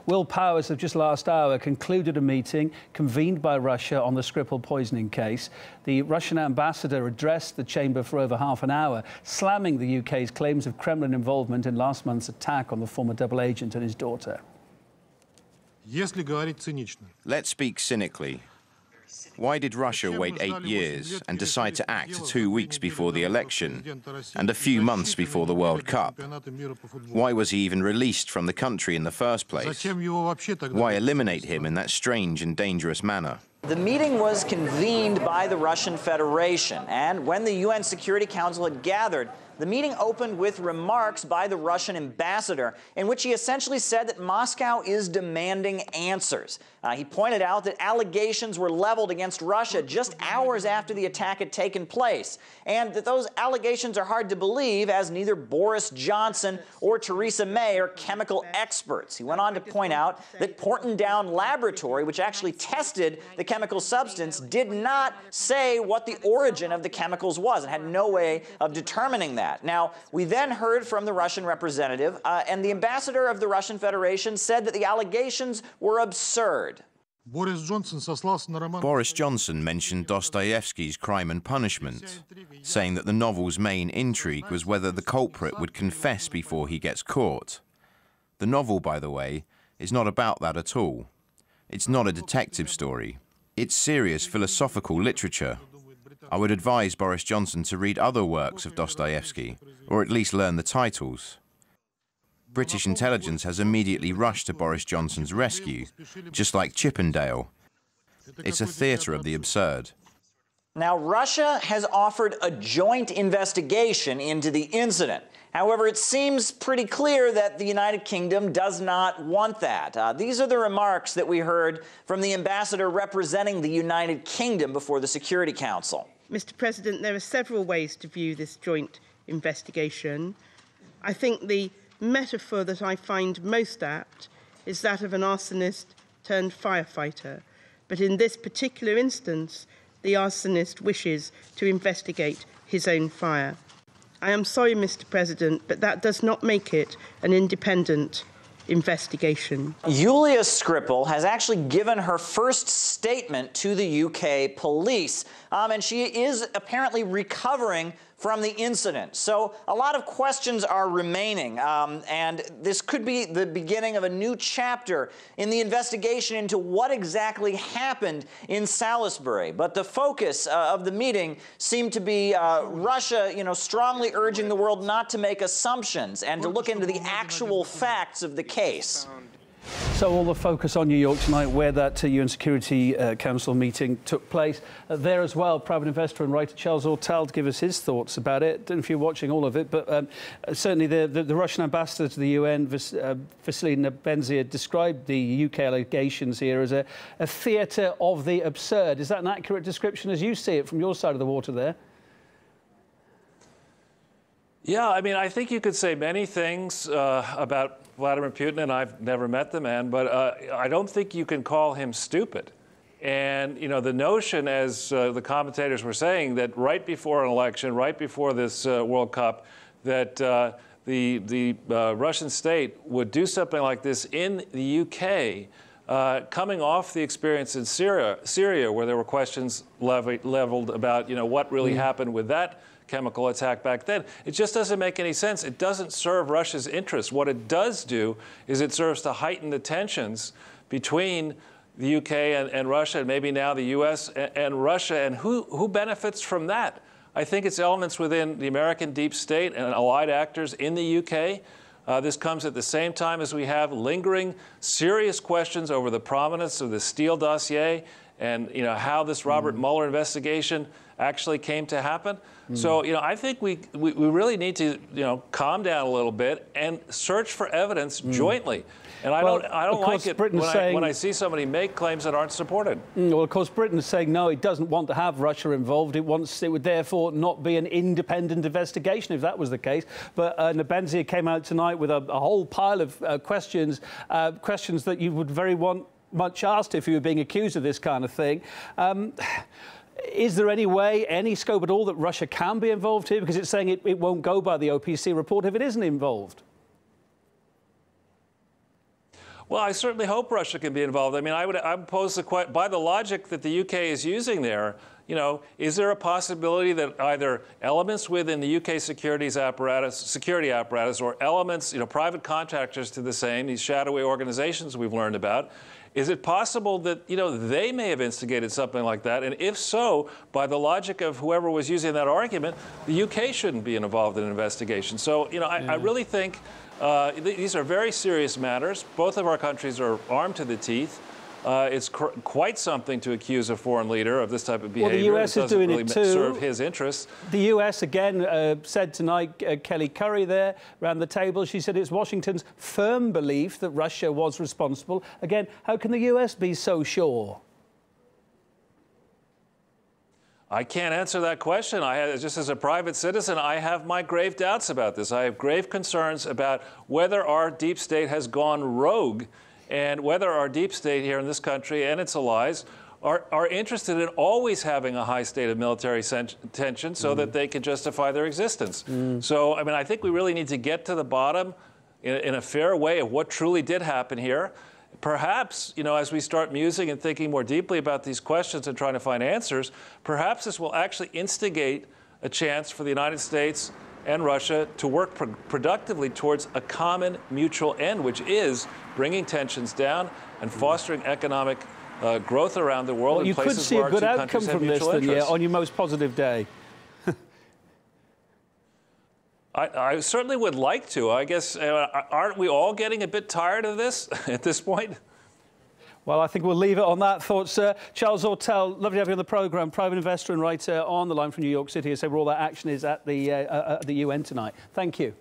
Will Powers have just last hour concluded a meeting convened by Russia on the Skripal poisoning case. The Russian ambassador addressed the chamber for over half an hour, slamming the UK's claims of Kremlin involvement in last month's attack on the former double agent and his daughter. Let's speak cynically. Why did Russia wait 8 years and decide to act 2 weeks before the election and a few months before the World Cup? Why was he even released from the country in the first place? Why eliminate him in that strange and dangerous manner? The meeting was convened by the Russian Federation, and when the UN Security Council had gathered, the meeting opened with remarks by the Russian ambassador in which he essentially said that Moscow is demanding answers. He pointed out that allegations were leveled against Russia just hours after the attack had taken place, and that those allegations are hard to believe as neither Boris Johnson or Theresa May are chemical experts. He went on to point out that Porton-Down Laboratory, which actually tested the chemical substance, did not say what the origin of the chemicals was and had no way of determining that. Now, we then heard from the Russian representative, and the ambassador of the Russian Federation said that the allegations were absurd. Boris Johnson mentioned Dostoevsky's Crime and Punishment, saying that the novel's main intrigue was whether the culprit would confess before he gets caught. The novel, by the way, is not about that at all. It's not a detective story. It's serious philosophical literature. I would advise Boris Johnson to read other works of Dostoevsky, or at least learn the titles. British intelligence has immediately rushed to Boris Johnson's rescue, just like Chippendale. It's a theatre of the absurd. Now, Russia has offered a joint investigation into the incident. However, it seems pretty clear that the United Kingdom does not want that. These are the remarks that we heard from the ambassador representing the United Kingdom before the Security Council. Mr. President, there are several ways to view this joint investigation. I think the metaphor that I find most apt is that of an arsonist turned firefighter. But in this particular instance, the arsonist wishes to investigate his own fire. I am sorry, Mr. President, but that does not make it an independent investigation. Yulia Skripal has actually given her first statement to the UK police, and she is apparently recovering from the incident. So a lot of questions are remaining, and this could be the beginning of a new chapter in the investigation into what exactly happened in Salisbury. But the focus of the meeting seemed to be Russia, strongly urging the world not to make assumptions and to look into the actual facts of the case. So all the focus on New York tonight, where that UN Security Council meeting took place. There as well, private investor and writer Charles Ortel to give us his thoughts about it. I don't know if you're watching all of it, but certainly the Russian ambassador to the UN, Vasily Nebenzia, described the UK allegations here as a theatre of the absurd. Is that an accurate description as you see it from your side of the water there? Yeah, I mean, I think you could say many things about Vladimir Putin, and I've never met the man, but I don't think you can call him stupid. And, the notion, as the commentators were saying, that right before an election, right before this World Cup, that the Russian state would do something like this in the UK, coming off the experience in Syria, where there were questions leveled about, what really happened with that chemical attack back then. It just doesn't make any sense. It doesn't serve Russia's interests. What it does do is it serves to heighten the tensions between the UK and Russia, and maybe now the US and Russia, and who benefits from that? I think it's elements within the American deep state and allied actors in the UK. This comes at the same time as we have lingering serious questions over the prominence of the Steele dossier and how this Robert Mueller investigation actually came to happen. So, I think we really need to, calm down a little bit and search for evidence jointly. And I don't like it when I see somebody make claims that aren't supported. Well, of course, Britain is saying no, it doesn't want to have Russia involved. It would therefore not be an independent investigation if that was the case. But Nebenzia came out tonight with a whole pile of questions that you would very much asked if you were being accused of this kind of thing. Is there any way, any scope at all that Russia can be involved here? Because it's saying it won't go by the OPC report if it isn't involved. Well, I certainly hope Russia can be involved. I mean, I would pose the question, by the logic that the UK is using there, you know, is there a possibility that either elements within the UK security apparatus or elements, you know, private contractors to the same, these shadowy organizations we've learned about, is it possible that, you know, they may have instigated something like that? And if so, by the logic of whoever was using that argument, the UK shouldn't be involved in an investigation. So, you know, I really think these are very serious matters. Both of our countries are armed to the teeth. It's quite something to accuse a foreign leader of this type of behavior. Well, the US is doing it too. Serve his interests. The US, again, said tonight, Kelly Currie there around the table, she said it's Washington's firm belief that Russia was responsible. Again, how can the US be so sure? I can't answer that question. Just as a private citizen, I have my grave doubts about this. I have grave concerns about whether our deep state has gone rogue and whether our deep state here in this country and its allies are interested in always having a high state of military tension so that they can justify their existence. So, I mean, I think we really need to get to the bottom in a fair way of what truly did happen here. Perhaps, you know, as we start musing and thinking more deeply about these questions and trying to find answers, perhaps this will actually instigate a chance for the United States and Russia to work productively towards a common mutual end, which is bringing tensions down and fostering economic growth around the world. Well, you could see a good outcome from this, then, yeah, on your most positive day. I certainly would like to. I guess, aren't we all getting a bit tired of this at this point? Well, I think we'll leave it on that thought, sir. Charles Ortel, lovely to have you on the programme, private investor and writer on the line from New York City, to say where all that action is at the UN tonight. Thank you.